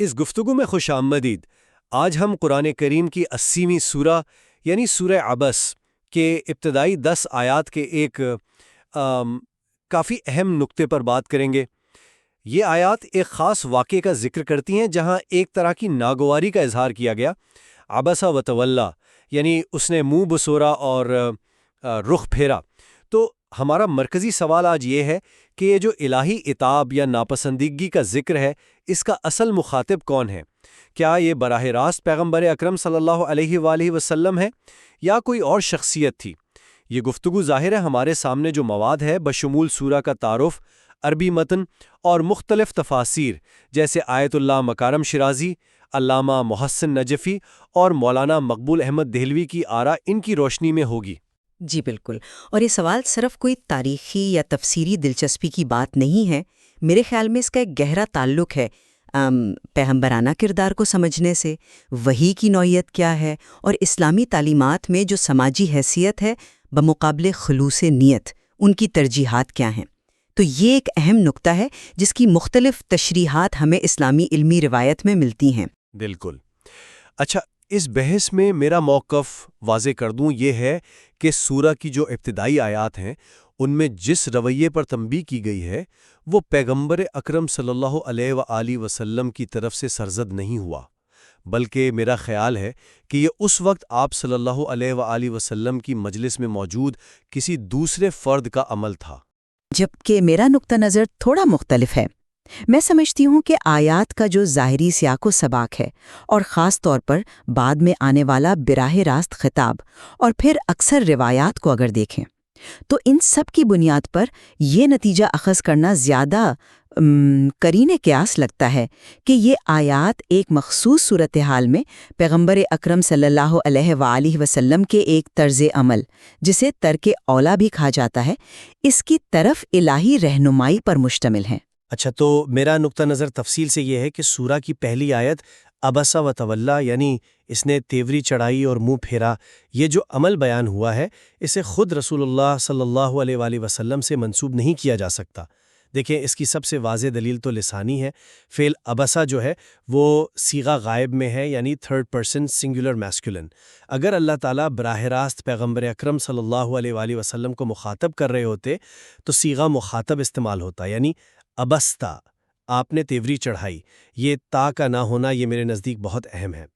اس گفتگو میں خوش آمدید۔ آج ہم قرآن کریم کی 80ویں سورہ یعنی سورہ عبس کے ابتدائی 10 آیات کے ایک کافی اہم نقطے پر بات کریں گے۔ یہ آیات ایک خاص واقعے کا ذکر کرتی ہیں جہاں ایک طرح کی ناگواری کا اظہار کیا گیا، عبس و تولا، یعنی اس نے منہ بسورا اور رخ پھیرا۔ تو ہمارا مرکزی سوال آج یہ ہے کہ یہ جو الہی عتاب یا ناپسندیدگی کا ذکر ہے، اس کا اصل مخاطب کون ہے؟ کیا یہ براہ راست پیغمبر اکرم صلی اللہ علیہ وآلہ وسلم ہے یا کوئی اور شخصیت تھی؟ یہ گفتگو ظاہر ہے ہمارے سامنے جو مواد ہے بشمول سورہ کا تعارف، عربی متن اور مختلف تفاسیر جیسے آیت اللہ مکارم شیرازی، علامہ محسن نجفی اور مولانا مقبول احمد دہلوی کی آراء ان کی روشنی میں ہوگی۔ جی بالکل، اور یہ سوال صرف کوئی تاریخی یا تفسیری دلچسپی کی بات نہیں ہے۔ میرے خیال میں اس کا ایک گہرا تعلق ہے پیغمبرانہ کردار کو سمجھنے سے، وحی کی نوعیت کیا ہے اور اسلامی تعلیمات میں جو سماجی حیثیت ہے بمقابلے خلوص نیت، ان کی ترجیحات کیا ہیں۔ تو یہ ایک اہم نقطہ ہے جس کی مختلف تشریحات ہمیں اسلامی علمی روایت میں ملتی ہیں۔ بالکل۔ اچھا، اس بحث میں میرا موقف واضح کر دوں یہ ہے کہ سورہ کی جو ابتدائی آیات ہیں ان میں جس رویے پر تنبیہ کی گئی ہے وہ پیغمبر اکرم صلی اللہ علیہ وآلہ وسلم کی طرف سے سرزد نہیں ہوا، بلکہ میرا خیال ہے کہ یہ اس وقت آپ صلی اللہ علیہ وآلہ وسلم کی مجلس میں موجود کسی دوسرے فرد کا عمل تھا۔ جبکہ میرا نقطہ نظر تھوڑا مختلف ہے۔ میں سمجھتی ہوں کہ آیات کا جو ظاہری سیاق و سباق ہے اور خاص طور پر بعد میں آنے والا براہ راست خطاب اور پھر اکثر روایات کو اگر دیکھیں تو ان سب کی بنیاد پر یہ نتیجہ اخذ کرنا زیادہ قرین قیاس لگتا ہے کہ یہ آیات ایک مخصوص صورتحال میں پیغمبر اکرم صلی اللہ علیہ وآلہ وسلم کے ایک طرز عمل، جسے ترک اولا بھی کہا جاتا ہے، اس کی طرف الہی رہنمائی پر مشتمل ہیں۔ اچھا، تو میرا نقطہ نظر تفصیل سے یہ ہے کہ سورہ کی پہلی آیت عبس و تولا یعنی اس نے تیوری چڑھائی اور منہ پھیرا، یہ جو عمل بیان ہوا ہے اسے خود رسول اللہ صلی اللہ علیہ وآلہ وسلم سے منسوب نہیں کیا جا سکتا۔ دیکھیں، اس کی سب سے واضح دلیل تو لسانی ہے۔ فعل عبسہ جو ہے وہ صیغہ غائب میں ہے، یعنی تھرڈ پرسن سنگولر میسکولن۔ اگر اللہ تعالیٰ براہ راست پیغمبر اکرم صلی اللہ علیہ وآلہ وسلم کو مخاطب کر رہے ہوتے تو صیغہ مخاطب استعمال ہوتا، یعنی ابستا، آپ نے تیوری چڑھائی۔ یہ تا کا نہ ہونا یہ میرے نزدیک بہت اہم ہے۔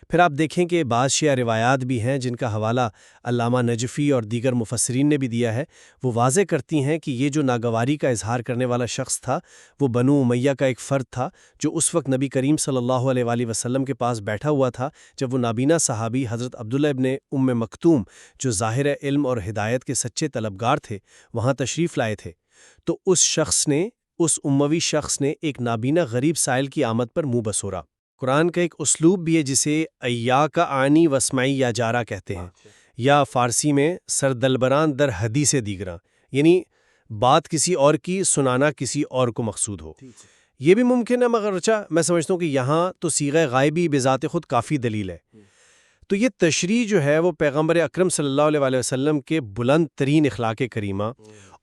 پھر آپ دیکھیں کہ بعض شیعہ روایات بھی ہیں جن کا حوالہ علامہ نجفی اور دیگر مفسرین نے بھی دیا ہے، وہ واضح کرتی ہیں کہ یہ جو ناگواری کا اظہار کرنے والا شخص تھا وہ بنو امیہ کا ایک فرد تھا جو اس وقت نبی کریم صلی اللہ علیہ وآلہ وسلم کے پاس بیٹھا ہوا تھا جب وہ نابینا صحابی حضرت عبداللہ ابن ام مکتوم جو ظاہر علم اور ہدایت کے سچے طلبگار تھے وہاں تشریف لائے تھے۔ تو اس اموی شخص نے ایک نابینا غریب سائل کی آمد پر منہ بسورا۔ قرآن کا ایک اسلوب بھی ہے جسے ایاک آنی واسمعی یا جارا کہتے ہیں، یا فارسی میں سردلبران در حدیث دیگراں، یعنی بات کسی اور کی سنانا کسی اور کو مقصود ہو۔ یہ بھی ممکن ہے، مگر اچھا میں سمجھتا ہوں کہ یہاں تو صیغہ غائبی بذات خود کافی دلیل ہے۔ تو یہ تشریح جو ہے وہ پیغمبر اکرم صلی اللہ علیہ وآلہ وسلم کے بلند ترین اخلاق کریمہ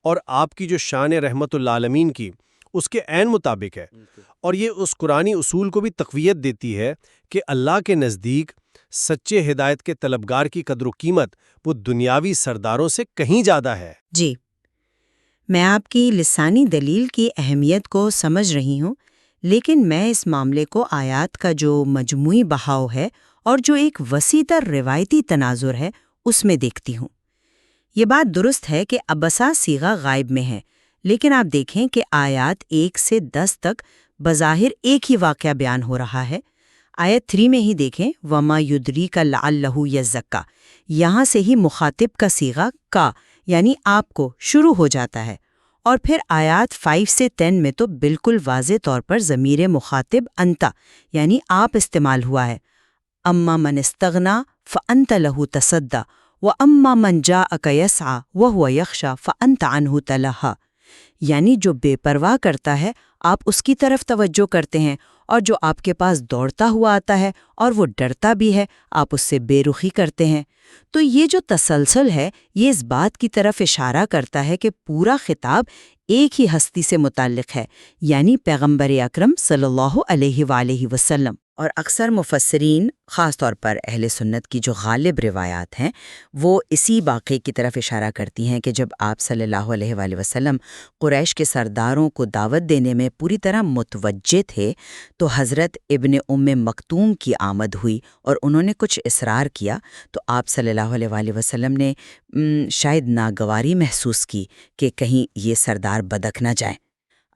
اور آپ کی جو شان رحمت للعالمین کی اس کے عین مطابق ہے، اور یہ اس قرآنی اصول کو بھی تقویت دیتی ہے کہ اللہ کے نزدیک سچے ہدایت کے طلبگار کی قدر و قیمت وہ دنیاوی سرداروں سے کہیں زیادہ ہے۔ جی، میں آپ کی لسانی دلیل کی اہمیت کو سمجھ رہی ہوں، لیکن میں اس معاملے کو آیات کا جو مجموعی بہاؤ ہے اور جو ایک وسیع تر روایتی تناظر ہے اس میں دیکھتی ہوں۔ یہ بات درست ہے کہ عبسہ صیغہ غائب میں ہے، لیکن آپ دیکھیں کہ آیات 1 سے 10 تک بظاہر ایک ہی واقعہ بیان ہو رہا ہے۔ آیت 3 میں ہی دیکھیں وَمَا يُدْرِيكَ لَعَلَّهُ يَزَّكَّىٰ، یہاں سے ہی مخاطب کا صیغہ کا یعنی آپ کو شروع ہو جاتا ہے، اور پھر آیات 5 سے 10 میں تو بالکل واضح طور پر ضمیر مخاطب انتا یعنی آپ استعمال ہوا ہے۔ اما من استغنا فانت له تصدى واما من جاءك يسعى وهو يخشى فانت عنه تلهى، یعنی جو بے پرواہ کرتا ہے آپ اس کی طرف توجہ کرتے ہیں، اور جو آپ کے پاس دوڑتا ہوا آتا ہے اور وہ ڈرتا بھی ہے، آپ اس سے بے رخی کرتے ہیں۔ تو یہ جو تسلسل ہے، یہ اس بات کی طرف اشارہ کرتا ہے کہ پورا خطاب ایک ہی ہستی سے متعلق ہے، یعنی پیغمبر اکرم صلی اللہ علیہ وآلہ وسلم۔ اور اکثر مفسرین، خاص طور پر اہل سنت کی جو غالب روایات ہیں، وہ اسی واقعے کی طرف اشارہ کرتی ہیں کہ جب آپ صلی اللہ علیہ وآلہ وسلم قریش کے سرداروں کو دعوت دینے میں پوری طرح متوجہ تھے، تو حضرت ابن ام مکتوم کی آمد ہوئی اور انہوں نے کچھ اصرار کیا، تو آپ صلی اللہ علیہ وآلہ وسلم نے شاید ناگواری محسوس کی کہ کہیں یہ سردار بدک نہ جائیں۔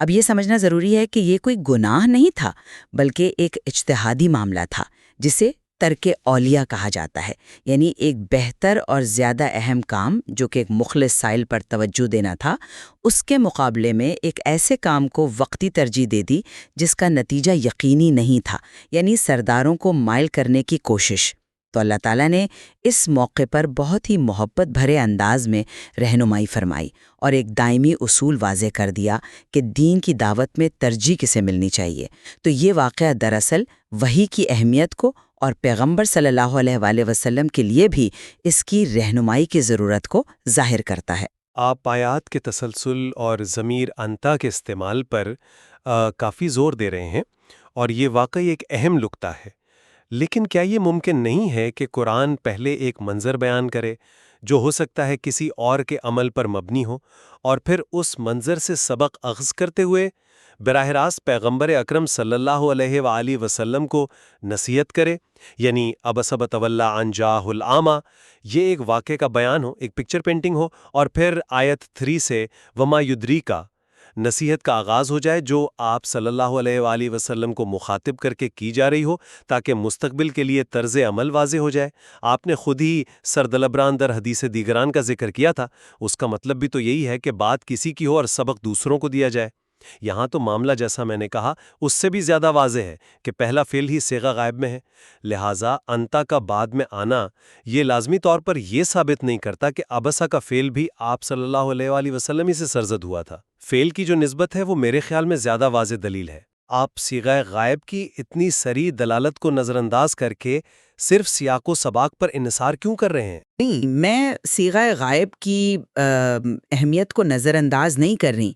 اب یہ سمجھنا ضروری ہے کہ یہ کوئی گناہ نہیں تھا، بلکہ ایک اجتہادی معاملہ تھا، جسے ترک اولیاء کہا جاتا ہے، یعنی ایک بہتر اور زیادہ اہم کام جو کہ ایک مخلص سائل پر توجہ دینا تھا، اس کے مقابلے میں ایک ایسے کام کو وقتی ترجیح دے دی جس کا نتیجہ یقینی نہیں تھا، یعنی سرداروں کو مائل کرنے کی کوشش۔ تو اللہ تعالیٰ نے اس موقع پر بہت ہی محبت بھرے انداز میں رہنمائی فرمائی اور ایک دائمی اصول واضح کر دیا کہ دین کی دعوت میں ترجیح کسے ملنی چاہیے۔ تو یہ واقعہ دراصل وحی کی اہمیت کو اور پیغمبر صلی اللہ علیہ وآلہ وسلم کے لیے بھی اس کی رہنمائی کی ضرورت کو ظاہر کرتا ہے۔ آپ آیات کے تسلسل اور ضمیر انتا کے استعمال پر کافی زور دے رہے ہیں، اور یہ واقعی ایک اہم نکتہ ہے۔ لیکن کیا یہ ممکن نہیں ہے کہ قرآن پہلے ایک منظر بیان کرے جو ہو سکتا ہے کسی اور کے عمل پر مبنی ہو، اور پھر اس منظر سے سبق اخذ کرتے ہوئے براہ راست پیغمبر اکرم صلی اللہ علیہ وآلہ وسلم کو نصیحت کرے؟ یعنی عبس وتولی ان جاءہ الاعمی، یہ ایک واقعے کا بیان ہو، ایک پکچر پینٹنگ ہو، اور پھر آیت 3 سے وما یدریکا نصیحت کا آغاز ہو جائے جو آپ صلی اللہ علیہ وآلہ وسلم کو مخاطب کر کے کی جا رہی ہو، تاکہ مستقبل کے لیے طرز عمل واضح ہو جائے۔ آپ نے خود ہی سردلبران در حدیث دیگران کا ذکر کیا تھا، اس کا مطلب بھی تو یہی ہے کہ بات کسی کی ہو اور سبق دوسروں کو دیا جائے۔ یہاں تو معاملہ جیسا میں نے کہا اس سے بھی زیادہ واضح ہے کہ پہلا فعل ہی صیغہ غائب میں ہے، لہٰذا انتا کا بعد میں آنا یہ لازمی طور پر یہ ثابت نہیں کرتا کہ عبسہ کا فعل بھی آپ صلی اللہ علیہ وآلہ وسلم ہی سے سرزد ہوا تھا۔ فعل کی جو نسبت ہے وہ میرے خیال میں زیادہ واضح دلیل ہے۔ آپ صیغہ غائب کی اتنی سری دلالت کو نظر انداز کر کے صرف سیاق و سباق پر انحصار کیوں کر رہے ہیں؟ نہیں، میں صیغہ غائب کی اہمیت کو نظر انداز نہیں کر رہی،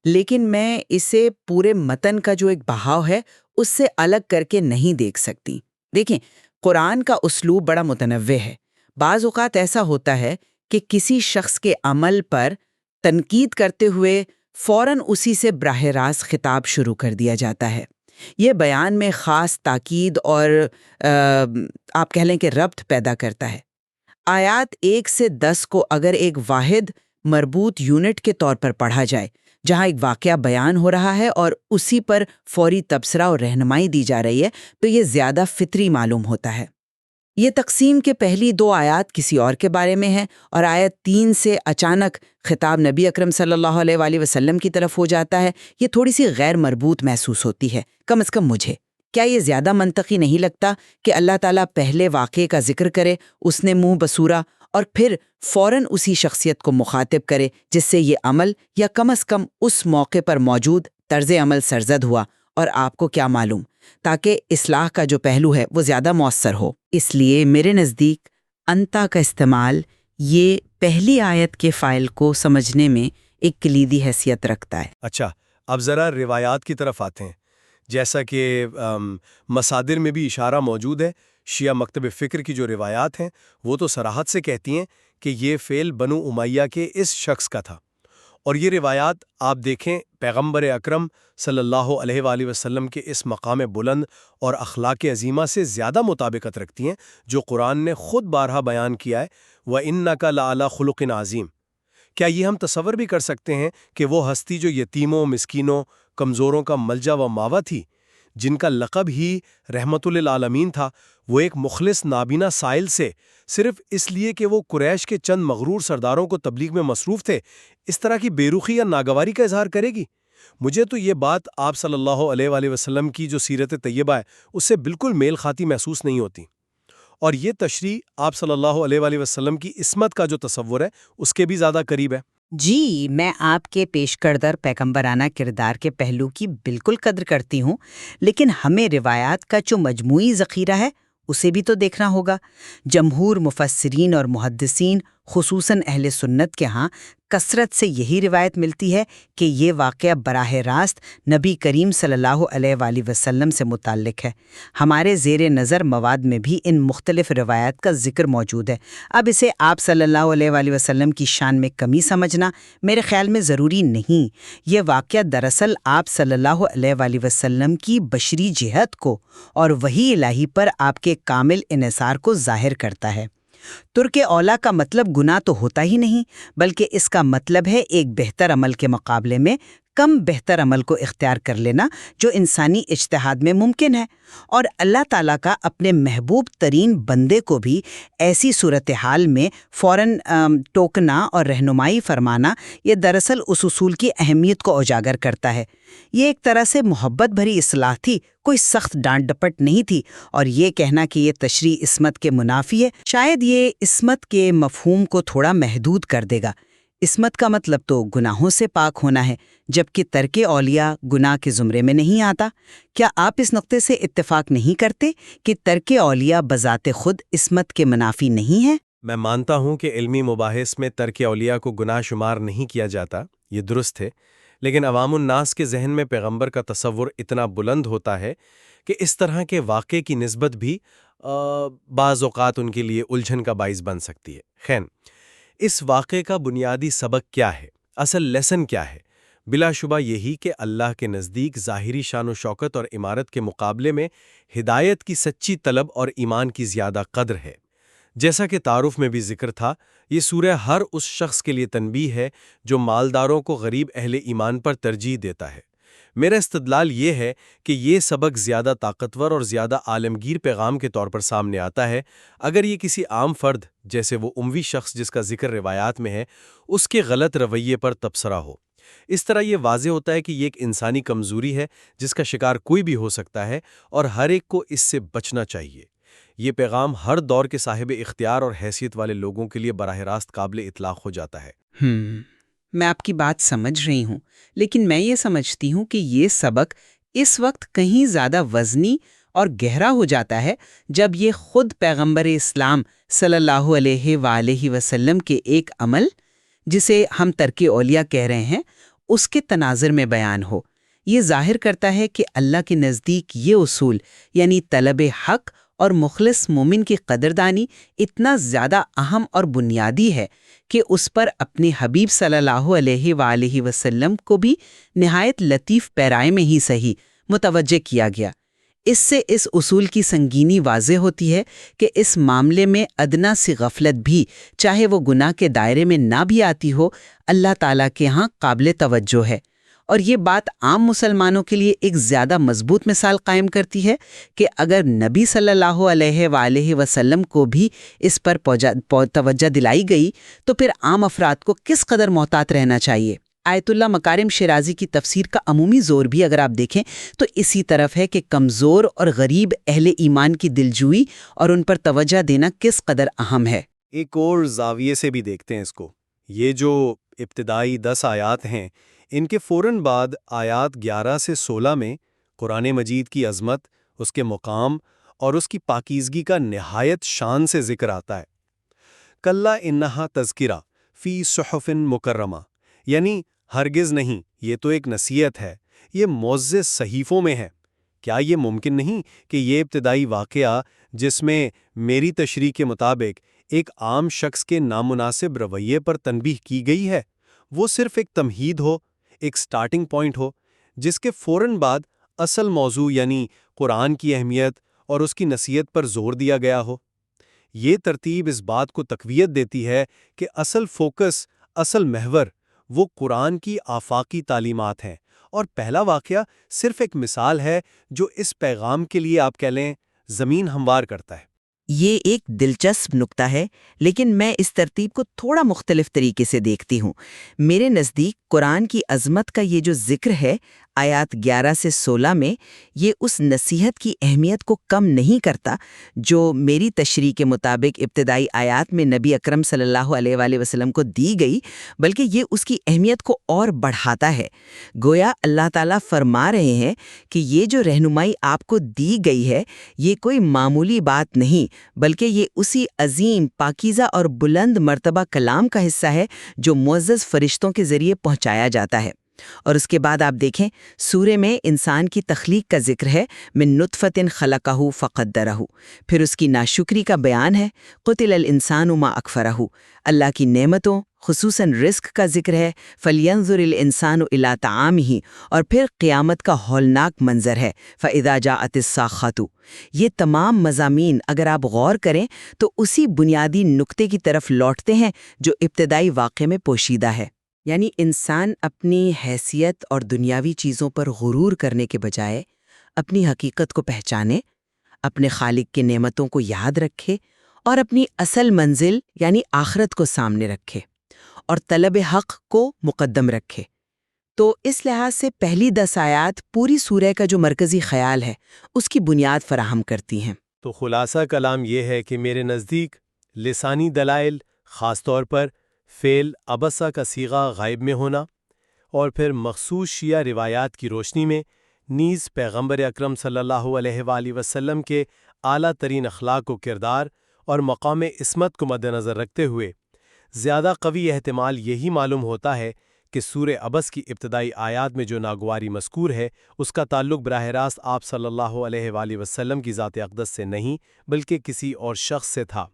لیکن میں اسے پورے متن کا جو ایک بہاؤ ہے اس سے الگ کر کے نہیں دیکھ سکتی۔ دیکھیں، قرآن کا اسلوب بڑا متنوع ہے۔ بعض اوقات ایسا ہوتا ہے کہ کسی شخص کے عمل پر تنقید کرتے ہوئے فوراً اسی سے براہ راست خطاب شروع کر دیا جاتا ہے۔ یہ بیان میں خاص تاکید اور آپ کہہ لیں کہ ربط پیدا کرتا ہے۔ آیات 1 سے 10 کو اگر ایک واحد مربوط یونٹ کے طور پر پڑھا جائے، جہاں ایک واقعہ بیان ہو رہا ہے اور اسی پر فوری تبصرہ اور رہنمائی دی جا رہی ہے، تو یہ زیادہ فطری معلوم ہوتا ہے۔ یہ تقسیم کے پہلی 2 آیات کسی اور کے بارے میں ہیں، اور آیت 3 سے اچانک خطاب نبی اکرم صلی اللہ علیہ وآلہ وسلم کی طرف ہو جاتا ہے، یہ تھوڑی سی غیر مربوط محسوس ہوتی ہے، کم از کم مجھے۔ کیا یہ زیادہ منطقی نہیں لگتا کہ اللہ تعالیٰ پہلے واقعے کا ذکر کرے، اس نے منہ بسورا، اور پھر فوراً اسی شخصیت کو مخاطب کرے جس سے یہ عمل یا کم از کم اس موقع پر موجود طرز عمل سرزد ہوا، اور آپ کو کیا معلوم، تاکہ اصلاح کا جو پہلو ہے وہ زیادہ مؤثر ہو۔ اس لیے میرے نزدیک انتا کا استعمال یہ پہلی آیت کے فائل کو سمجھنے میں ایک کلیدی حیثیت رکھتا ہے۔ اچھا، اب ذرا روایات کی طرف آتے ہیں۔ جیسا کہ مصادر میں بھی اشارہ موجود ہے، شیعہ مکتب فکر کی جو روایات ہیں وہ تو صراحت سے کہتی ہیں کہ یہ فعل بنو امیہ کے اس شخص کا تھا، اور یہ روایات آپ دیکھیں پیغمبر اکرم صلی اللہ علیہ وآلہ وسلم کے اس مقام بلند اور اخلاق عظیمہ سے زیادہ مطابقت رکھتی ہیں جو قرآن نے خود بارہا بیان کیا ہے، وَإِنَّكَ لَعَلَىٰ خُلُقٍ عَظِيمٍ۔ کیا یہ ہم تصور بھی کر سکتے ہیں کہ وہ ہستی جو یتیموں، مسکینوں، کمزوروں کا ملجا و ماوا تھی، جن کا لقب ہی رحمت للعالمین تھا، وہ ایک مخلص نابینا سائل سے صرف اس لیے کہ وہ قریش کے چند مغرور سرداروں کو تبلیغ میں مصروف تھے، اس طرح کی بے رخی یا ناگواری کا اظہار کرے گی؟ مجھے تو یہ بات آپ صلی اللہ علیہ وآلہ وسلم کی جو سیرت طیبہ ہے اس سے بالکل میل کھاتی محسوس نہیں ہوتی، اور یہ تشریح آپ صلی اللہ علیہ وآلہ وسلم کی عصمت کا جو تصور ہے اس کے بھی زیادہ قریب ہے۔ جی، میں آپ کے پیش کردہ پیغمبرانہ کردار کے پہلو کی بالکل قدر کرتی ہوں، لیکن ہمیں روایات کا جو مجموعی ذخیرہ ہے اسے بھی تو دیکھنا ہوگا۔ جمہور مفسرین اور محدثین، خصوصاً اہل سنت کے ہاں کثرت سے یہی روایت ملتی ہے کہ یہ واقعہ براہ راست نبی کریم صلی اللہ علیہ وآلہ وسلم سے متعلق ہے۔ ہمارے زیر نظر مواد میں بھی ان مختلف روایات کا ذکر موجود ہے۔ اب اسے آپ صلی اللہ علیہ وآلہ وسلم کی شان میں کمی سمجھنا میرے خیال میں ضروری نہیں۔ یہ واقعہ دراصل آپ صلی اللہ علیہ وآلہ وسلم کی بشری جہت کو اور وحی الہی پر آپ کے کامل انحصار کو ظاہر کرتا ہے۔ ترک اولا کا مطلب گناہ تو ہوتا ہی نہیں، بلکہ اس کا مطلب ہے ایک بہتر عمل کے مقابلے میں کم بہتر عمل کو اختیار کر لینا، جو انسانی اجتہاد میں ممکن ہے۔ اور اللہ تعالیٰ کا اپنے محبوب ترین بندے کو بھی ایسی صورتحال میں فوراً ٹوکنا اور رہنمائی فرمانا، یہ دراصل اس اصول کی اہمیت کو اجاگر کرتا ہے۔ یہ ایک طرح سے محبت بھری اصلاح تھی، کوئی سخت ڈانٹ ڈپٹ نہیں تھی، اور یہ کہنا کہ یہ تشریع عصمت کے منافی ہے، شاید یہ عصمت کے مفہوم کو تھوڑا محدود کر دے گا۔ عصمت کا مطلب تو گناہوں سے پاک ہونا ہے، جبکہ ترک اولیاء گناہ کے زمرے میں نہیں آتا۔ کیا آپ اس نقطے سے اتفاق نہیں کرتے کہ ترک اولیاء بذات خود عصمت کے منافی نہیں ہے؟ میں مانتا ہوں کہ علمی مباحث میں ترک اولیاء کو گناہ شمار نہیں کیا جاتا، یہ درست ہے، لیکن عوام الناس کے ذہن میں پیغمبر کا تصور اتنا بلند ہوتا ہے کہ اس طرح کے واقعے کی نسبت بھی بعض اوقات ان کے لیے الجھن کا باعث بن سکتی ہے۔ خیر، اس واقعے کا بنیادی سبق کیا ہے؟ اصل لیسن کیا ہے؟ بلا شبہ یہی کہ اللہ کے نزدیک ظاہری شان و شوکت اور عمارت کے مقابلے میں ہدایت کی سچی طلب اور ایمان کی زیادہ قدر ہے۔ جیسا کہ تعارف میں بھی ذکر تھا، یہ سورہ ہر اس شخص کے لیے تنبیہ ہے جو مالداروں کو غریب اہل ایمان پر ترجیح دیتا ہے۔ میرا استدلال یہ ہے کہ یہ سبق زیادہ طاقتور اور زیادہ عالمگیر پیغام کے طور پر سامنے آتا ہے اگر یہ کسی عام فرد، جیسے وہ اموی شخص جس کا ذکر روایات میں ہے، اس کے غلط رویے پر تبصرہ ہو۔ اس طرح یہ واضح ہوتا ہے کہ یہ ایک انسانی کمزوری ہے جس کا شکار کوئی بھی ہو سکتا ہے، اور ہر ایک کو اس سے بچنا چاہیے۔ یہ پیغام ہر دور کے صاحب اختیار اور حیثیت والے لوگوں کے لیے براہ راست قابل اطلاق ہو جاتا ہے۔ میں آپ کی بات سمجھ رہی ہوں، لیکن میں یہ سمجھتی ہوں کہ یہ سبق اس وقت کہیں زیادہ وزنی اور گہرا ہو جاتا ہے جب یہ خود پیغمبر اسلام صلی اللہ علیہ وآلہ وسلم کے ایک عمل، جسے ہم ترک اولیاء کہہ رہے ہیں، اس کے تناظر میں بیان ہو۔ یہ ظاہر کرتا ہے کہ اللہ کے نزدیک یہ اصول، یعنی طلب حق اور مخلص مومن کی قدردانی، اتنا زیادہ اہم اور بنیادی ہے کہ اس پر اپنے حبیب صلی اللہ علیہ وآلہ وسلم کو بھی نہایت لطیف پیرائے میں ہی صحیح متوجہ کیا گیا۔ اس سے اس اصول کی سنگینی واضح ہوتی ہے کہ اس معاملے میں ادنا سی غفلت بھی، چاہے وہ گناہ کے دائرے میں نہ بھی آتی ہو، اللہ تعالیٰ کے ہاں قابل توجہ ہے۔ اور یہ بات عام مسلمانوں کے لیے ایک زیادہ مضبوط مثال قائم کرتی ہے کہ اگر نبی صلی اللہ علیہ وآلہ وسلم کو بھی اس پر توجہ دلائی گئی تو پھر عام افراد کو کس قدر محتاط رہنا چاہیے۔ آیت اللہ مکارم شیرازی کی تفسیر کا عمومی زور بھی اگر آپ دیکھیں تو اسی طرف ہے کہ کمزور اور غریب اہل ایمان کی دلجوئی اور ان پر توجہ دینا کس قدر اہم ہے۔ ایک اور زاویے سے بھی دیکھتے ہیں اس کو۔ یہ جو ابتدائی 10 آیات ہیں، ان کے فوراً بعد آیات 11 سے 16 میں قرآن مجید کی عظمت، اس کے مقام اور اس کی پاکیزگی کا نہایت شان سے ذکر آتا ہے۔ کلا انہا تذکرہ فی صحف مکرمہ، یعنی ہرگز نہیں، یہ تو ایک نصیحت ہے، یہ معزز صحیفوں میں ہے۔ کیا یہ ممکن نہیں کہ یہ ابتدائی واقعہ، جس میں میری تشریح کے مطابق ایک عام شخص کے نامناسب رویے پر تنبیہ کی گئی ہے، وہ صرف ایک تمہید ہو، ایک سٹارٹنگ پوائنٹ ہو، جس کے فوراً بعد اصل موضوع یعنی قرآن کی اہمیت اور اس کی نصیحت پر زور دیا گیا ہو؟ یہ ترتیب اس بات کو تقویت دیتی ہے کہ اصل فوکس، اصل محور، وہ قرآن کی آفاقی تعلیمات ہیں، اور پہلا واقعہ صرف ایک مثال ہے جو اس پیغام کے لیے آپ کہہ لیں زمین ہموار کرتا ہے۔ یہ ایک دلچسپ نکتہ ہے، لیکن میں اس ترتیب کو تھوڑا مختلف طریقے سے دیکھتی ہوں۔ میرے نزدیک قرآن کی عظمت کا یہ جو ذکر ہے، آیات 11 سے 16 میں یہ اس نصیحت کی اہمیت کو کم نہیں کرتا جو میری تشریح کے مطابق ابتدائی آیات میں نبی اکرم صلی اللہ علیہ وآلہ وسلم کو دی گئی، بلکہ یہ اس کی اہمیت کو اور بڑھاتا ہے۔ گویا اللہ تعالیٰ فرما رہے ہیں کہ یہ جو رہنمائی آپ کو دی گئی ہے یہ کوئی معمولی بات نہیں، بلکہ یہ اسی عظیم، پاکیزہ اور بلند مرتبہ کلام کا حصہ ہے جو معزز فرشتوں کے ذریعے پہنچایا جاتا ہے۔ اور اس کے بعد آپ دیکھیں سورے میں انسان کی تخلیق کا ذکر ہے، من نطفۃ خلقہ فقدرہ، پھر اس کی ناشکری کا بیان ہے، قتل الانسان ما اکفرہ، اللہ کی نعمتوں خصوصاً رزق کا ذکر ہے، فلینظر الانسان الی طعامہ، اور پھر قیامت کا ہولناک منظر ہے، فاذا جاءت الصاخۃ۔ یہ تمام مضامین اگر آپ غور کریں تو اسی بنیادی نقطے کی طرف لوٹتے ہیں جو ابتدائی واقعے میں پوشیدہ ہے، یعنی انسان اپنی حیثیت اور دنیاوی چیزوں پر غرور کرنے کے بجائے اپنی حقیقت کو پہچانے، اپنے خالق کی نعمتوں کو یاد رکھے اور اپنی اصل منزل یعنی آخرت کو سامنے رکھے اور طلب حق کو مقدم رکھے۔ تو اس لحاظ سے پہلی 10 آیات پوری سورہ کا جو مرکزی خیال ہے اس کی بنیاد فراہم کرتی ہیں۔ تو خلاصہ کلام یہ ہے کہ میرے نزدیک لسانی دلائل، خاص طور پر فعل عبسہ کا صیغہ غائب میں ہونا، اور پھر مخصوص شیعہ روایات کی روشنی میں نیز پیغمبر اکرم صلی اللہ علیہ وآلہ وسلم کے اعلیٰ ترین اخلاق و کردار اور مقام عصمت کو مد نظر رکھتے ہوئے زیادہ قوی احتمال یہی معلوم ہوتا ہے کہ سورہ عبس کی ابتدائی آیات میں جو ناگواری مذکور ہے اس کا تعلق براہ راست آپ صلی اللہ علیہ وآلہ وسلم کی ذات اقدس سے نہیں بلکہ کسی اور شخص سے تھا،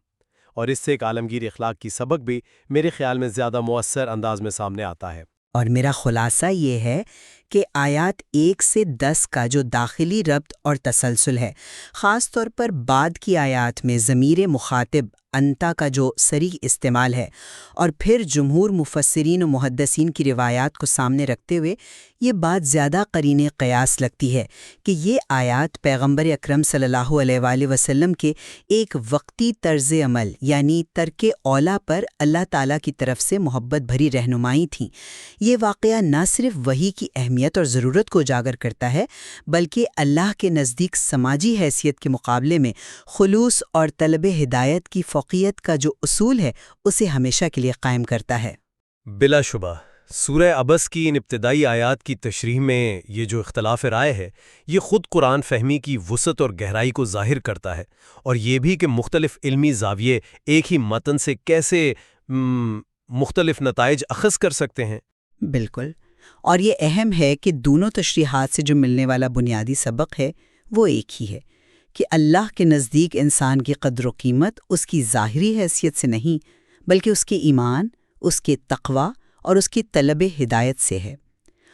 اور اس سے ایک عالمگیر اخلاق کی سبق بھی میرے خیال میں زیادہ مؤثر انداز میں سامنے آتا ہے۔ اور میرا خلاصہ یہ ہے کہ آیات 1 سے 10 کا جو داخلی ربط اور تسلسل ہے، خاص طور پر بعد کی آیات میں ضمیر مخاطب انتا کا جو صریح استعمال ہے، اور پھر جمہور مفسرین و محدثین کی روایات کو سامنے رکھتے ہوئے یہ بات زیادہ قرین قیاس لگتی ہے کہ یہ آیات پیغمبر اکرم صلی اللہ علیہ وآلہ وسلم کے ایک وقتی طرز عمل یعنی ترک اولا پر اللہ تعالیٰ کی طرف سے محبت بھری رہنمائی تھیں۔ یہ واقعہ نہ صرف وحی کی اہمیت اور ضرورت کو اجاگر کرتا ہے بلکہ اللہ کے نزدیک سماجی حیثیت کے مقابلے میں خلوص اور طلب ہدایت کی فوقیت کا جو اصول ہے اسے ہمیشہ کے لیے قائم کرتا ہے۔ بلا شبہ سورہ عبس کی ان ابتدائی آیات کی تشریح میں یہ جو اختلاف رائے ہے یہ خود قرآن فہمی کی وسعت اور گہرائی کو ظاہر کرتا ہے، اور یہ بھی کہ مختلف علمی زاویے ایک ہی متن سے کیسے مختلف نتائج اخذ کر سکتے ہیں۔ بالکل، اور یہ اہم ہے کہ دونوں تشریحات سے جو ملنے والا بنیادی سبق ہے وہ ایک ہی ہے کہ اللہ کے نزدیک انسان کی قدر و قیمت اس کی ظاہری حیثیت سے نہیں بلکہ اس کے ایمان، اس کے تقوی اور اس کی طلب ہدایت سے ہے۔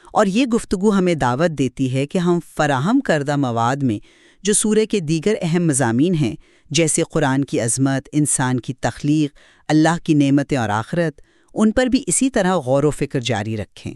اور یہ گفتگو ہمیں دعوت دیتی ہے کہ ہم فراہم کردہ مواد میں جو سورہ کے دیگر اہم مضامین ہیں جیسے قرآن کی عظمت، انسان کی تخلیق، اللہ کی نعمتیں اور آخرت، ان پر بھی اسی طرح غور و فکر جاری رکھیں۔